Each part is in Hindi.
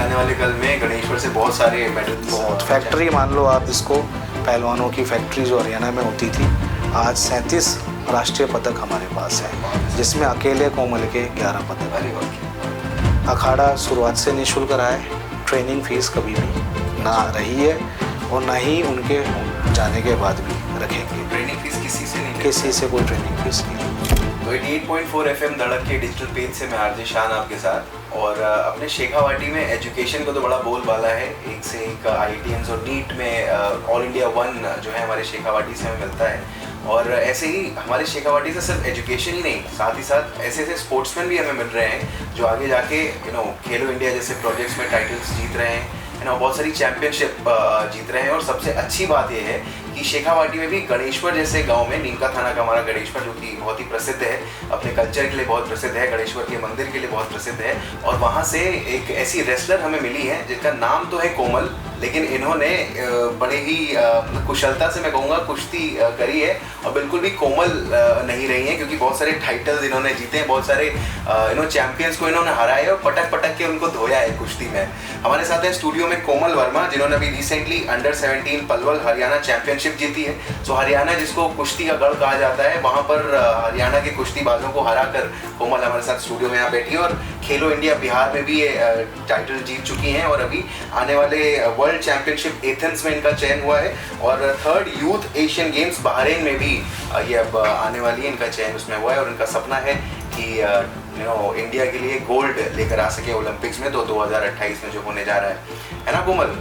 आने वाले कल में गणेश्वर से बहुत सारे मेडल, बहुत फैक्ट्री मान लो आप इसको, पहलवानों की फैक्ट्री जो हरियाणा में होती थी, आज 37 राष्ट्रीय पदक हमारे पास है, जिसमें अकेले कोमल के 11 पदक। अखाड़ा शुरुआत से निःशुल्क रहा है, ट्रेनिंग फीस कभी भी ना रही है और ना ही उनके जाने के बाद भी रखेंगे। ट्रेनिंग फीस किसी से नहीं, किसी से कोई ट्रेनिंग फीस नहीं। तो 88.4 FM धड़क के डिजिटल पेज से मैं आरजे शान आपके साथ। और अपने शेखावाटी में एजुकेशन को तो बड़ा बोलबाला है, एक से एक IITians और नीट में ऑल इंडिया 1 जो है हमारे शेखावाटी से हमें मिलता है। और ऐसे ही हमारे शेखावाटी से सिर्फ एजुकेशन ही नहीं, साथ ही साथ ऐसे ऐसे स्पोर्ट्समैन भी हमें मिल रहे हैं जो आगे जाके खेलो इंडिया जैसे प्रोजेक्ट्स में टाइटल्स जीत रहे हैं, बहुत सारी चैंपियनशिप जीत रहे हैं। और सबसे अच्छी बात यह है कि शेखावाटी में भी गणेश्वर जैसे गांव में, नीमका थाना का हमारा गणेश्वर जो कि बहुत ही प्रसिद्ध है, अपने कल्चर के लिए बहुत प्रसिद्ध है, गणेश्वर के मंदिर के लिए बहुत प्रसिद्ध है। और वहाँ से एक ऐसी रेसलर हमें मिली है जिनका नाम तो है कोमल, लेकिन इन्होंने बड़े ही कुशलता से मैं कहूँगा कुश्ती करी है और बिल्कुल भी कोमल नहीं रही हैं, क्योंकि बहुत सारे टाइटल्स इन्होंने जीते हैं, बहुत सारे चैंपियंस को इन्होंने हराया है और पटक पटक के उनको धोया है कुश्ती में। हमारे साथ है स्टूडियो में कोमल वर्मा, जिन्होंने अभी recently under 17 Palwal Haryana championship जीती है। सो हरियाणा जिसको कुश्ती का गढ़ कहा जाता है, वहाँ पर हरियाणा के कुश्तीबाजों को हरा कर कोमल हमारे साथ स्टूडियो में यहाँ बैठी है। और खेलो इंडिया बिहार में भी ये टाइटल जीत चुकी हैं और अभी आने वाले वर्ल्ड चैंपियनशिप एथेंस में इनका चयन हुआ है और 3rd youth Asian games Bahrain में भी ये अब आने वाली है, इनका चयन उसमें हुआ है। और इनका सपना है कि इंडिया के लिए गोल्ड लेकर आ सके ओलंपिक्स में, तो 2028 में जो होने जा रहा है ना कोमल।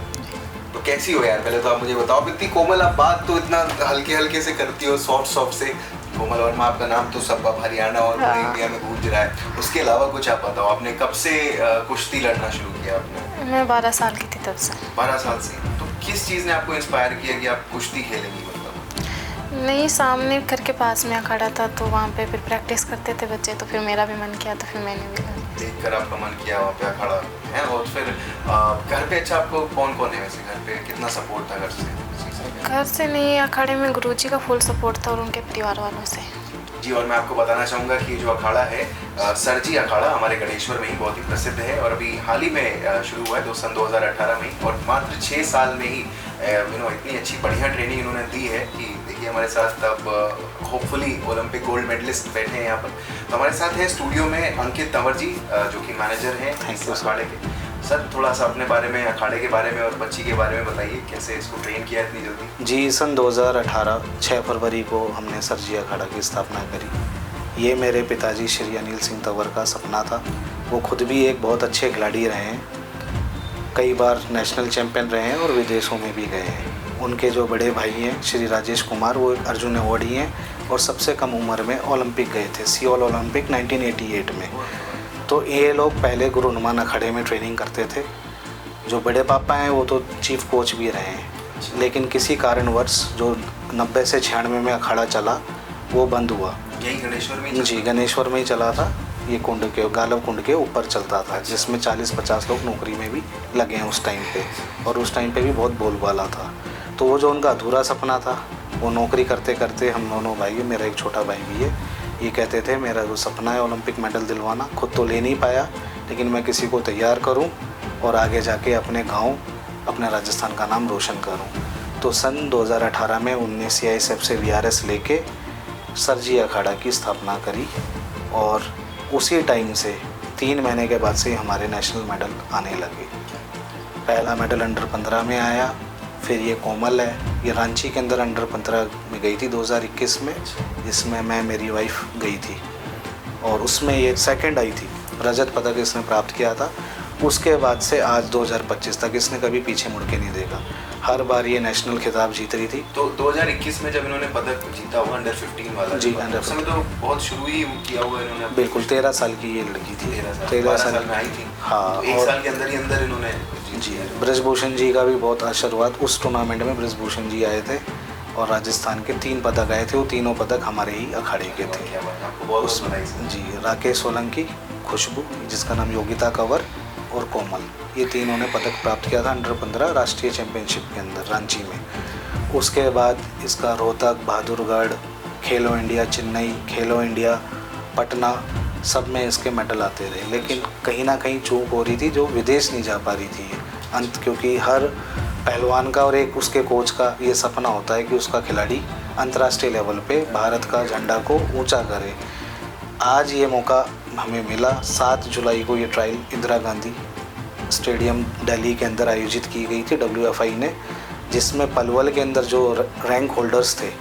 तो कैसी हो यार, पहले तो आप मुझे बताओ। इतनी कोमल आप बात तो इतना हल्के हल्के से करती हो, सॉफ्ट से। कोमल वर्मा आपका नाम तो सब अब हरियाणा और पूरे इंडिया में गूंज रहा है। उसके अलावा कुछ आप बताओ, आपने कब से कुश्ती लड़ना शुरू किया आपने? मैं 12 साल की थी तब से। 12 साल से। तो किस चीज़ ने आपको इंस्पायर किया कि आप कुश्ती खेलेंगी? मतलब नहीं, सामने घर के पास में अखाड़ा था तो वहाँ पे फिर प्रैक्टिस करते थे बच्चे, तो फिर मेरा भी मन किया तो फिर मैंने भी देखकर आपका मन किया वहाँ पे अखाड़ा है। और फिर घर पे अच्छा आपको कौन कौन है वैसे? घर पे कितना सपोर्ट था घर से? घर से नहीं, अखाड़े में गुरुजी का फुल सपोर्ट था और उनके परिवार वालों से। जी, और मैं आपको बताना चाहूँगा कि जो अखाड़ा है सरजी अखाड़ा हमारे गणेश्वर में ही बहुत ही प्रसिद्ध है और अभी हाल ही में शुरू हुआ है सन 2018 में, और मात्र 6 साल में ही इतनी अच्छी बढ़िया ट्रेनिंग इन्होंने दी है कि देखिए हमारे साथ अब होपफुली ओलंपिक गोल्ड मेडलिस्ट बैठे हैं यहाँ पर। तो हमारे साथ है स्टूडियो में अंकित तंवर जी, जो कि मैनेजर हैं अखाड़े के। सर, थोड़ा सा अपने बारे में, अखाड़े के बारे में और बच्ची के बारे में बताइए, कैसे इसको ट्रेन किया इतनी जल्दी? जी, सन 2018 6 फरवरी को हमने सरजी अखाड़ा की स्थापना करी। ये मेरे पिताजी श्री अनिल सिंह तंवर का सपना था। वो खुद भी एक बहुत अच्छे खिलाड़ी रहे हैं, कई बार नेशनल चैम्पियन रहे हैं और विदेशों में भी गए हैं। उनके जो बड़े भाई हैं श्री राजेश कुमार, वो एक अर्जुन अवॉर्डी हैं और सबसे कम उम्र में ओलंपिक गए थे, सियोल ओलंपिक 1988 में। तो ये लोग पहले गुरु हनुमान अखाड़े में ट्रेनिंग करते थे। जो बड़े पापा हैं वो तो चीफ कोच भी रहे हैं, लेकिन किसी कारणवश जो 90 से 96 में अखाड़ा चला वो बंद हुआ। यही गणेश्वर में? जी, गणेश्वर में ही चला था। ये कुंड के, गालव कुंड के ऊपर चलता था, जिसमें 40-50 लोग नौकरी में भी लगे हैं उस टाइम पे, और उस टाइम पे भी बहुत बोलबाला था। तो वो जो उनका अधूरा सपना था, वो नौकरी करते करते हम दोनों भाई, मेरा एक छोटा भाई भी है, ये कहते थे मेरा जो सपना है ओलंपिक मेडल दिलवाना, खुद तो ले नहीं पाया लेकिन मैं किसी को तैयार करूं और आगे जाके अपने गांव, अपने राजस्थान का नाम रोशन करूं। तो सन 2018 में 19 CISF से VRS लेके सरजी अखाड़ा की स्थापना करी और उसी टाइम से 3 महीने के बाद से हमारे नेशनल मेडल आने लगे। पहला मेडल अंडर 15 में आया, फिर ये कोमल है, ये रांची के अंदर अंडर 15 में गई थी 2021 में, जिसमें मैं, मेरी वाइफ गई थी और उसमें ये सेकंड आई थी, रजत पदक इसने प्राप्त किया था। उसके बाद से आज 2025 तक इसने कभी पीछे मुड़ के नहीं देखा, हर बार ये नेशनल खिताब जीत रही थी। तो 2021 में जब इन्होंने पदक जीता हुआ अंडर 15 वाला, जी अंडर, उस समय तो बहुत शुरू ही किया हुआ इन्होंने। बिल्कुल, 13 साल की ये लड़की थी, 13 साल में आई थी। हाँ, तो 1 साल के अंदर ही अंदर इन्होंने जी, ब्रजभूषण जी का भी बहुत शुरुआत उस टूर्नामेंट में ब्रजभूषण जी आए थे और राजस्थान के 3 पदक आए थे, वो तीनों पदक हमारे ही अखाड़े के थे। बहुत जी, राकेश सोलंकी, खुशबू जिसका नाम योगिता कंवर और कोमल, ये तीनों ने पदक प्राप्त किया था अंडर 15 राष्ट्रीय चैंपियनशिप के अंदर रांची में। उसके बाद इसका रोहतक, बहादुरगढ़, खेलो इंडिया चेन्नई, खेलो इंडिया पटना सब में इसके मेडल आते रहे, लेकिन कहीं ना कहीं चूक हो रही थी जो विदेश नहीं जा पा रही थी ये अंत, क्योंकि हर पहलवान का और एक उसके कोच का ये सपना होता है कि उसका खिलाड़ी अंतर्राष्ट्रीय लेवल पे भारत का झंडा को ऊंचा करे। आज ये मौका हमें मिला। 7 जुलाई को ये ट्रायल इंदिरा गांधी स्टेडियम दिल्ली के अंदर आयोजित की गई थी WFI ने, जिसमें पलवल के अंदर जो रैंक होल्डर्स थे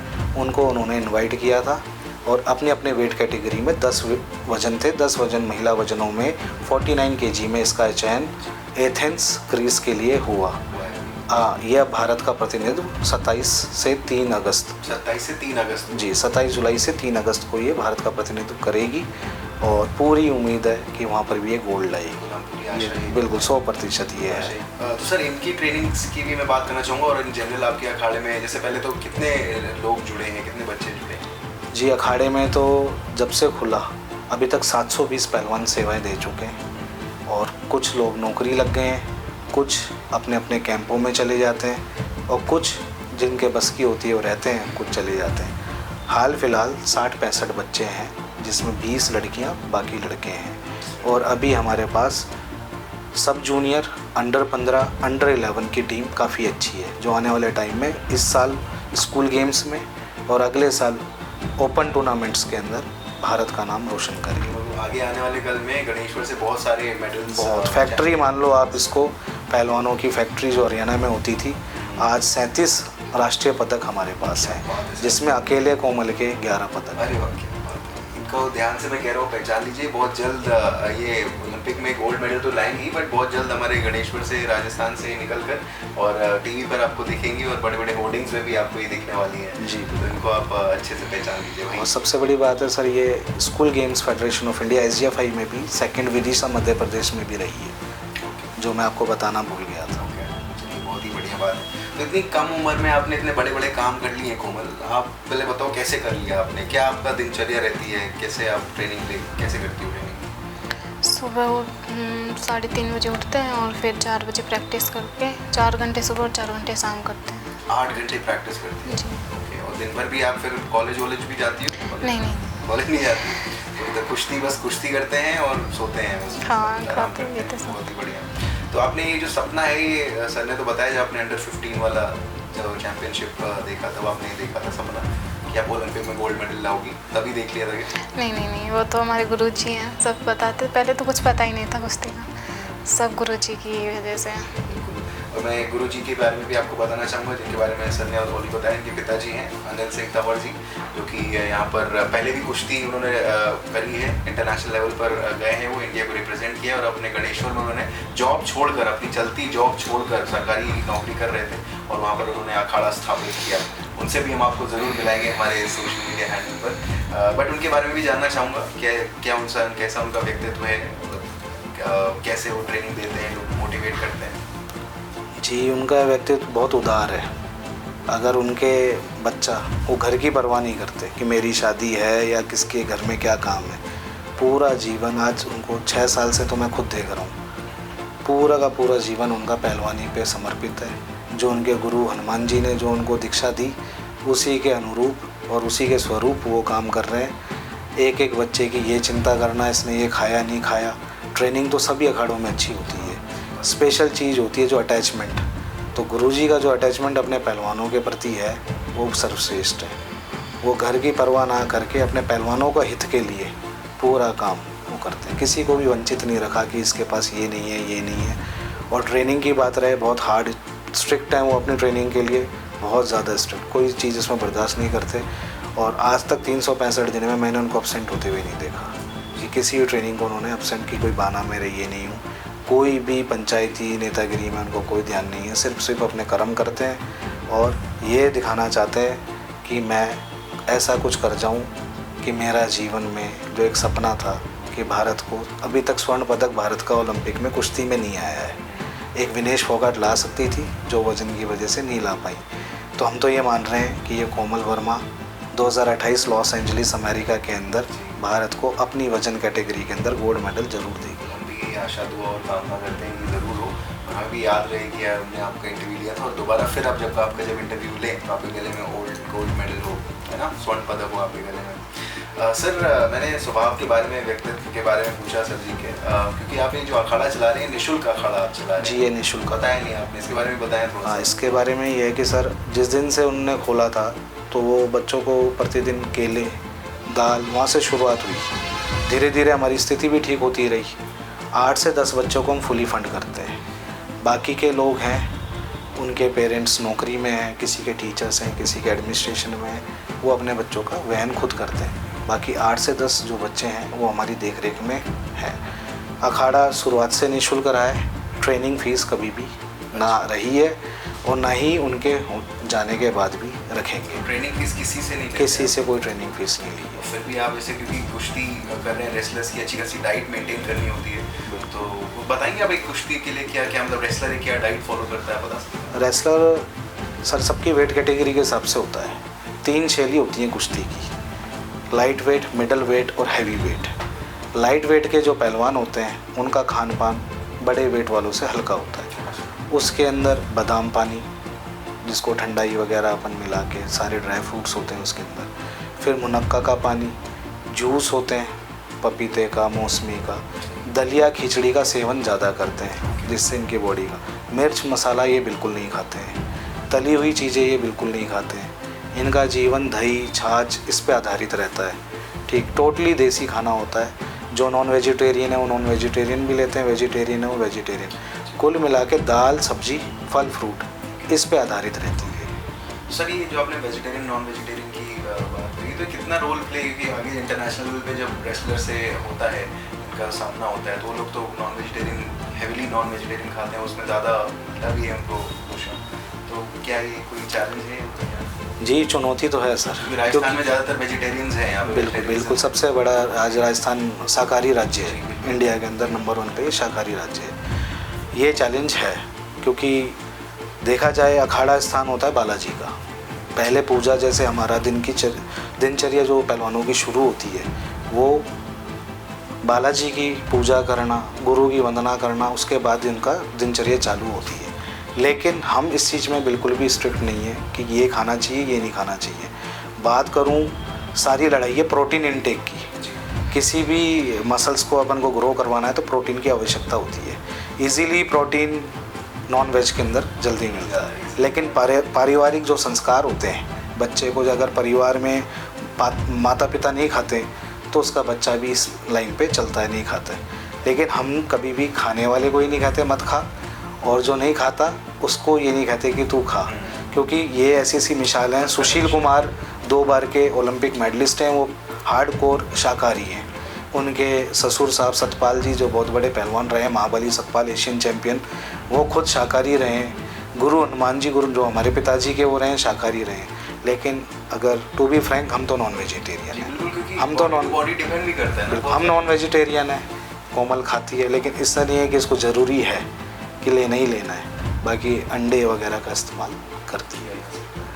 उनको उन्होंने इनवाइट किया था और अपने अपने वेट कैटेगरी में 10 वजन थे। 10 वजन महिला वजनों में 49 kg में इसका चयन एथेंस ग्रीस के लिए हुआ। यह भारत का प्रतिनिधित्व 27 से 3 अगस्त 27 से 3 अगस्त जी 27 जुलाई से 3 अगस्त को ये भारत का प्रतिनिधित्व करेगी और पूरी उम्मीद है कि वहाँ पर भी ये गोल्ड लाएगी। बिल्कुल 100% ये है। तो सर इनकी ट्रेनिंग्स की भी मैं बात करना चाहूँगा और इन जनरल आपके अखाड़े में जैसे पहले तो कितने लोग जुड़े हैं, कितने बच्चे जुड़े हैं? जी अखाड़े में तो जब से खुला अभी तक 720 पहलवान सेवाएं दे चुके हैं और कुछ लोग नौकरी लग गए हैं, कुछ अपने अपने कैंपों में चले जाते हैं और कुछ जिनके बस की होती है वो रहते हैं, कुछ चले जाते हैं। हाल फिलहाल 60-65 बच्चे हैं जिसमें 20 लड़कियां बाकी लड़के हैं और अभी हमारे पास सब जूनियर अंडर 15 अंडर 11 की टीम काफ़ी अच्छी है जो आने वाले टाइम में इस साल स्कूल गेम्स में और अगले साल ओपन टूर्नामेंट्स के अंदर भारत का नाम रोशन करेगी। आगे आने वाले कल में गणेश्वर से बहुत सारे मेडल्स, बहुत फैक्ट्री मान लो आप इसको, पहलवानों की फैक्ट्री जो हरियाणा में होती थी, आज 37 राष्ट्रीय पदक हमारे पास हैं जिसमें अकेले कोमल के 11 पदक। अरे वाह, क्या बात है। इनको ध्यान से मैं कह रहा हूँ पहचान लीजिए, बहुत जल्द ये ओलंपिक में गोल्ड मेडल तो लाएंगी बट बहुत जल्द हमारे गणेश्वर से राजस्थान से निकल कर और टीवी पर आपको दिखेंगी और बड़े बड़े होर्डिंग्स में भी आपको ये दिखने वाली है जी। तो इनको आप अच्छे से पहचान लीजिए भाई। और सबसे बड़ी बात है सर, ये school games federation of India SGFI में भी सेकंड विदिशा मध्य प्रदेश में भी रही है, जो मैं आपको बताना भूल गया था। बहुत ही बढ़िया बात है। तो इतनी कम उम्र में आपने इतने बड़े बड़े काम कर लिए कोमल, आप पहले बताओ कैसे कर लिया आपने, क्या आपका दिनचर्या रहती है, कैसे आप ट्रेनिंग कैसे करती हो ट्रेनिंग? सुबह 3:30 बजे उठते हैं और फिर 4 बजे प्रैक्टिस करके 4 घंटे सुबह और 4 घंटे शाम करते हैं। 8 घंटे प्रैक्टिस करती है जी। ओके। और दिन भर भी आप फिर कॉलेज भी जाती हो? नहीं कॉलेज नहीं जाती, तो इधर कुश्ती बस कुश्ती करते हैं और सोते हैं बस। हाँ, खाते पीते सब। बहुत ही बढ़िया। तो आपने ये जो सपना है, ये सर ने तो बताया जब आपने अंडर 15 वाला जो चैंपियनशिप देखा तब आपने देखा था सपना कि आप ओलंपिक में गोल्ड मेडल लाओगी, तभी देख लिया था क्या? नहीं, वो तो हमारे गुरुजी हैं, सब बताते। पहले तो कुछ पता ही नहीं था कुश्ती का, सब गुरुजी की वजह से। और मैं गुरुजी के बारे में भी आपको बताना चाहूँगा जिनके बारे में सर ने ऑलरेडी बताया। इनके पिताजी हैं अनिल सिंह तंवर जी, जो कि यहाँ पर पहले भी कुश्ती उन्होंने करी है, इंटरनेशनल लेवल पर गए हैं, वो इंडिया को रिप्रेजेंट किया और अपने गणेश्वर में उन्होंने जॉब छोड़कर, अपनी चलती जॉब छोड़कर सरकारी नौकरी कर रहे थे और वहाँ पर उन्होंने अखाड़ा स्थापित किया। उनसे भी हम आपको ज़रूर मिलाएंगे हमारे सोशल मीडिया हैंडल पर, बट उनके बारे में भी जानना चाहूँगा कैसा उनका व्यक्तित्व है, कैसे वो ट्रेनिंग देते हैं, लोग मोटिवेट करते हैं। जी उनका व्यक्तित्व बहुत उदार है। अगर उनके बच्चा वो घर की परवाह नहीं करते कि मेरी शादी है या किसके घर में क्या काम है, पूरा जीवन, आज उनको 6 साल से तो मैं खुद देख रहा हूँ, पूरा का पूरा जीवन उनका पहलवानी पे समर्पित है। जो उनके गुरु हनुमान जी ने जो उनको दीक्षा दी, उसी के अनुरूप और उसी के स्वरूप वो काम कर रहे हैं। एक एक बच्चे की ये चिंता करना इसने ये खाया नहीं खाया। ट्रेनिंग तो सभी अखाड़ों में अच्छी होती है, स्पेशल चीज़ होती है जो अटैचमेंट। तो गुरुजी का जो अटैचमेंट अपने पहलवानों के प्रति है वो सर्वश्रेष्ठ है। वो घर की परवाह ना करके अपने पहलवानों का हित के लिए पूरा काम वो करते हैं, किसी को भी वंचित नहीं रखा कि इसके पास ये नहीं है ये नहीं है। और ट्रेनिंग की बात रहे, बहुत हार्ड स्ट्रिक्ट है वो अपनी ट्रेनिंग के लिए, बहुत ज़्यादा स्ट्रिक्ट, कोई चीज़ इसमें बर्दाश्त नहीं करते। और आज तक 365 दिन में मैंने उनको अपसेंट होते हुए नहीं देखा कि किसी भी ट्रेनिंग को उन्होंने अपसेंट की कोई बहाना मेरे ये नहीं हूँ। कोई भी पंचायती नेतागिरी में उनको कोई ध्यान नहीं है, सिर्फ अपने कर्म करते हैं और ये दिखाना चाहते हैं कि मैं ऐसा कुछ कर जाऊं कि मेरा जीवन में जो एक सपना था कि भारत को, अभी तक स्वर्ण पदक भारत का ओलंपिक में कुश्ती में नहीं आया है, एक विनेश फोगाट ला सकती थी जो वजन की वजह से नहीं ला पाई। तो हम तो ये मान रहे हैं कि ये कोमल वर्मा 2028 लॉस एंजलिस अमेरिका के अंदर भारत को अपनी वजन कैटेगरी के अंदर गोल्ड मेडल जरूर देगी। आशा दुआ और कामना करते हैं कि ज़रूर हो। हमें भी याद रहे कि यार हमने आपका इंटरव्यू लिया था और दोबारा फिर आप जब इंटरव्यू लें तो आपके गले में गोल्ड मेडल हो, है ना, स्वर्ण पदक हो आपके गले में। सर मैंने स्वभाव के बारे में, व्यक्तित्व के बारे में पूछा सर जी के, क्योंकि आप ये जो अखाड़ा चला रहे हैं, निःशुल्क अखाड़ा आप चला रहे हैं। जी, ये निःशुल्क। बताया नहीं आपने, इसके बारे में बताएं थोड़ा हाँ, सा। इसके बारे में ये है कि सर जिस दिन से उनने खोला था तो वो बच्चों को प्रतिदिन केले, दाल, वहाँ से शुरुआत हुई। धीरे धीरे हमारी स्थिति भी ठीक होती रही। 8 से 10 बच्चों को हम फुली फंड करते हैं। बाकी के लोग हैं, उनके पेरेंट्स नौकरी में हैं, किसी के टीचर्स हैं, किसी के एडमिनिस्ट्रेशन में हैं, वो अपने बच्चों का वहन खुद करते हैं। बाकी 8 से 10 जो बच्चे हैं वो हमारी देखरेख में हैं। अखाड़ा शुरुआत से निःशुल्क रहा है, ट्रेनिंग फ़ीस कभी भी ना रही है और ना ही उनके जाने के बाद भी रखेंगे। ट्रेनिंग फीस किसी से नहीं लेते किसी हैं? से कोई ट्रेनिंग फ़ीस नहीं ली है। फिर भी आप जैसे, क्योंकि कुश्ती कर रहे हैं, रेसलर्स की अच्छी खासी डाइट मेंटेन करनी होती है, तो बताएंगे आप एक कुश्ती के लिए क्या क्या, मतलब रेसलर क्या डाइट फॉलो करता है, बता सकते हैं? रेसलर सर सबकी वेट कैटेगरी के हिसाब से होता है। 3 शैली होती हैं कुश्ती की, लाइट वेट, मिडल वेट और हैवी वेट। लाइट वेट के जो पहलवान होते हैं उनका खान पान बड़े वेट वालों से हल्का होता है। उसके अंदर बादाम पानी, जिसको ठंडाई वगैरह अपन मिला के, सारे ड्राई फ्रूट्स होते हैं उसके अंदर। फिर मुनक्का का पानी, जूस होते हैं पपीते का, मौसमी का। दलिया खिचड़ी का सेवन ज़्यादा करते हैं जिससे इनकी बॉडी का। मिर्च मसाला ये बिल्कुल नहीं खाते हैं। तली हुई चीज़ें ये बिल्कुल नहीं खाते हैं। इनका जीवन दही, छाछ इस पे आधारित रहता है। ठीक, टोटली देसी खाना होता है। जो नॉन वेजिटेरियन है वो नॉन वेजिटेरियन भी लेते हैं, वेजिटेरियन है वो वेजिटेरियन। कुल मिला के दाल, सब्जी, फल, फ्रूट इस पे आधारित रहती है। सर ये जो आपने वेजिटेरियन नॉन वेजिटेरियन की बात करी, तो कितना रोल प्ले, क्योंकि आगे इंटरनेशनल लेवल पे जब रेसलर से होता है, इनका सामना होता है, तो वो लोग तो non vegetarian, heavily non vegetarian खाते हैं, उसमें ज़्यादा मिलता भी है हमको पोषण, तो क्या ये कोई चैलेंज है? जी, चुनौती तो है सर, क्योंकि राजस्थान में ज़्यादातर वेजिटेरियंस हैं यहाँ पे। बिल्कुल बिल्कुल, सबसे बड़ा आज राजस्थान शाकाहारी राज्य है। इंडिया के अंदर नंबर 1 पे शाकाहारी राज्य है। ये चैलेंज है क्योंकि देखा जाए अखाड़ा स्थान होता है बालाजी का। पहले पूजा, जैसे हमारा दिनचर्या जो पहलवानों की शुरू होती है वो बालाजी की पूजा करना, गुरु की वंदना करना, उसके बाद उनका दिनचर्या चालू होती है। लेकिन हम इस चीज़ में बिल्कुल भी स्ट्रिक्ट नहीं है कि ये खाना चाहिए, ये नहीं खाना चाहिए। बात करूं, सारी लड़ाई है प्रोटीन इनटेक की। किसी भी मसल्स को अपन को ग्रो करवाना है तो प्रोटीन की आवश्यकता होती है। इजीली प्रोटीन नॉन वेज के अंदर जल्दी मिलता है। लेकिन पारिवारिक जो संस्कार होते हैं, बच्चे को अगर परिवार में माता पिता नहीं खाते तो उसका बच्चा भी इस लाइन पे चलता है, नहीं खाता है। लेकिन हम कभी भी खाने वाले को ही नहीं कहते मत खा, और जो नहीं खाता उसको ये नहीं कहते कि तू खा, क्योंकि ये ऐसी ऐसी मिसालें हैं। सुशील कुमार 2 बार के ओलंपिक मेडलिस्ट हैं, वो हार्डकोर शाकाहारी हैं। उनके ससुर साहब सतपाल जी जो बहुत बड़े पहलवान रहे हैं, महाबली सतपाल एशियन चैम्पियन, वो खुद शाकाहारी रहे हैं। गुरु हनुमान जी गुरु जो हमारे पिताजी के वो रहे हैं, शाकाहारी रहे हैं। लेकिन अगर टू बी फ्रैंक, हम तो नॉन वेजिटेरियन हैं। हम तो बॉडी डिपेंड भी करता है ना। हम नॉन वेजिटेरियन हैं। कोमल खाती है, लेकिन इससे नहीं है कि इसको ज़रूरी है कि लेना ही लेना है। बाकी अंडे वगैरह का इस्तेमाल करती है।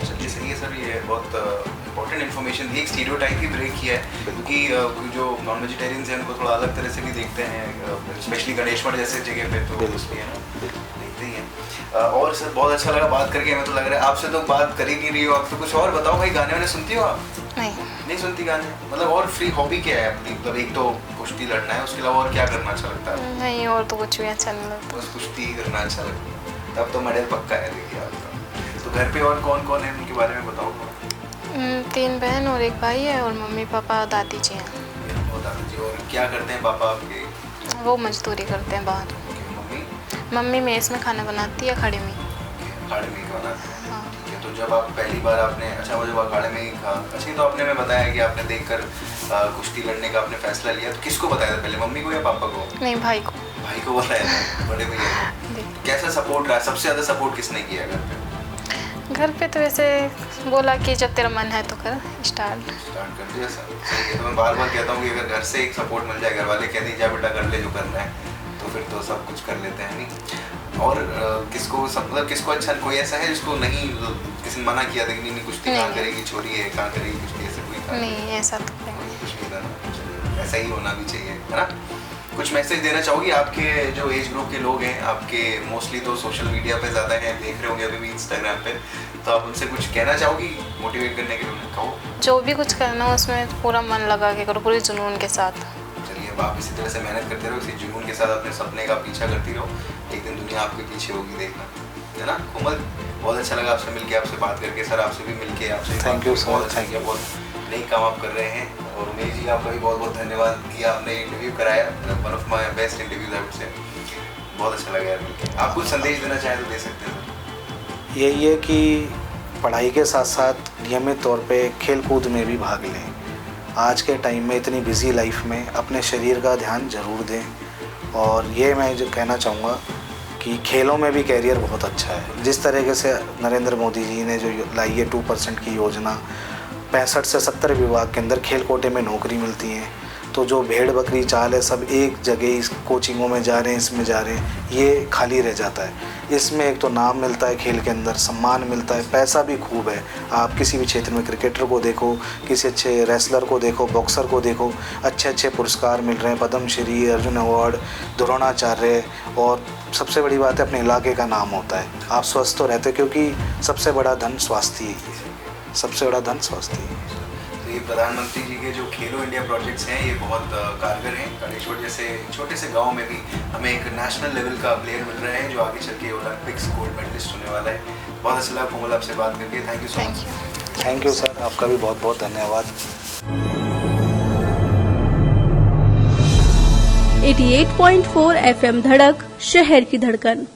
चलिए सही है सर, ये बहुत इंपॉर्टेंट इन्फॉर्मेशन थी। एक स्टीरियोटाइप भी ब्रेक किया है, क्योंकि जो नॉन वेजिटेरियंस हैं उनको थोड़ा अलग तरह से भी देखते हैं, स्पेशली गणेश मठ जैसे जगह पे, तो उसमें है ना देखते ही हैं। और सर बहुत अच्छा लगा बात करके। हमें तो लग रहा है आपसे तो बात कर ही नहीं रही हो, आप तो कुछ और बताओ भाई। गाने वाने सुनती हो आप? नहीं सुनती गाने? मतलब और फ्री हॉबी क्या है अपनी? मतलब एक तो कुश्ती लड़ना है, उसके अलावा और क्या करना अच्छा लगता है? नहीं, और तो कुछ भी अच्छा नहीं लगता, बस कुश्ती करना अच्छा लगता है। तब तो मेडल पक्का है देखिए आपका। तो घर पे और कौन कौन है, उनके बारे में बताओ। 3 बहन और 1 भाई है, और मम्मी पापा दादी जी हैं। और दादी जी, और क्या करते हैं पापा आपके? वो मजदूरी करते हैं बाहर। मम्मी? मम्मी मेस में खाना बनाती है, अखाड़े में। अखाड़े में बनाते हैं। हाँ। ठीक है, तो जब आप पहली बार आपने, अच्छा वो जब अखाड़े में ही था, अच्छा तो आपने मैं बताया कि आपने देखकर कुश्ती लड़ने का आपने फैसला लिया, तो किसको बताया था पहले, मम्मी को या पापा को? नहीं, भाई को। भाई को बताया था, बड़े भैया को। तो कैसा सपोर्ट रहा, सबसे ज़्यादा सपोर्ट किसने किया घर पे? घर पे तो वैसे बोला कि जब तेरा मन है तो कर, स्टार्ट कर दिया सर। सही है, तो मैं बार बार कहता हूँ कि अगर घर से एक सपोर्ट मिल जाए, घर वाले कहते हैं जा बेटा कर ले जो करना है, तो फिर तो सब कुछ कर लेते हैं नहीं। और किसको मतलब किसको अच्छा, कोई ऐसा है जिसको नहीं, किसी ने मना किया था कि नहीं कुश्ती कहाँ करेगी, छोरी है कहाँ करेगी कुश्ती, ऐसे कोई था? नहीं, ऐसा तो कुछ नहीं था ना। ऐसा ही होना भी चाहिए, है ना। कुछ मैसेज देना चाहोगी आपके जो एज ग्रुप के लोग हैं, आपके मोस्टली तो सोशल मीडिया पे ज़्यादा हैं, देख रहे होंगे अभी भी इंस्टाग्राम पे, तो आप उनसे कुछ कहना चाहोगी मोटिवेट करने के लिए? उन्हें कहो जो भी कुछ करना हो उसमें पूरा मन लगा के करो, पूरे जुनून के साथ। चलिए, अब आप इसी तरह से मेहनत करते रहो, इसी जुनून के साथ अपने सपने का पीछा करती रहो, एक दिन दुनिया आपके पीछे होगी, देखना, है ना। कोमल, बहुत अच्छा लगा आपसे मिलके, आपसे बात करके। सर, आपसे भी मिलके, आपसे thank you so much, thank you. बहुत नई काम आप कर रहे हैं, और उमेश जी आपका भी बहुत बहुत धन्यवाद कि आपने इंटरव्यू कराया, one of my best interviews I would say. बहुत अच्छा लगा यार मिलके। आप कुछ संदेश देना चाहें तो दे सकते हैं। यही है कि पढ़ाई के साथ साथ नियमित तौर पे खेल कूद में भी भाग लें। आज के टाइम में इतनी बिजी लाइफ में अपने शरीर का ध्यान ज़रूर दें, और ये मैं जो कहना चाहूँगा कि खेलों में भी कैरियर बहुत अच्छा है। जिस तरीके से नरेंद्र मोदी जी ने जो लाई है 2% की योजना, 65 से 70 विभाग के अंदर खेल कोटे में नौकरी मिलती है, तो जो भेड़ बकरी चाल है सब एक जगह इस कोचिंगों में जा रहे हैं, इसमें जा रहे हैं, ये खाली रह जाता है। इसमें एक तो नाम मिलता है, खेल के अंदर सम्मान मिलता है, पैसा भी खूब है। आप किसी भी क्षेत्र में क्रिकेटर को देखो, किसी अच्छे रेसलर को देखो, बॉक्सर को देखो, अच्छे अच्छे पुरस्कार मिल रहे हैं, पद्मश्री, अर्जुन अवार्ड, द्रोणाचार्य, और सबसे बड़ी बात है अपने इलाके का नाम होता है। आप स्वस्थ तो रहते, क्योंकि सबसे बड़ा धन स्वास्थ्य ही है, सबसे बड़ा धन स्वास्थ्य ही है। तो ये प्रधानमंत्री जी के जो खेलो इंडिया प्रोजेक्ट्स हैं, ये बहुत कारगर हैं। कालेश्वर जैसे छोटे से गांव में भी हमें एक नेशनल लेवल का प्लेयर मिल रहा है, जो आगे चल के ओलंपिक्स गोल्ड मेडलिस्ट होने वाला है। बहुत अच्छा लगा कोमल आपसे बात करके। Thank you so much. Thank you sir, आपका भी बहुत बहुत धन्यवाद। 88.4 FM धड़क, शहर की धड़कन।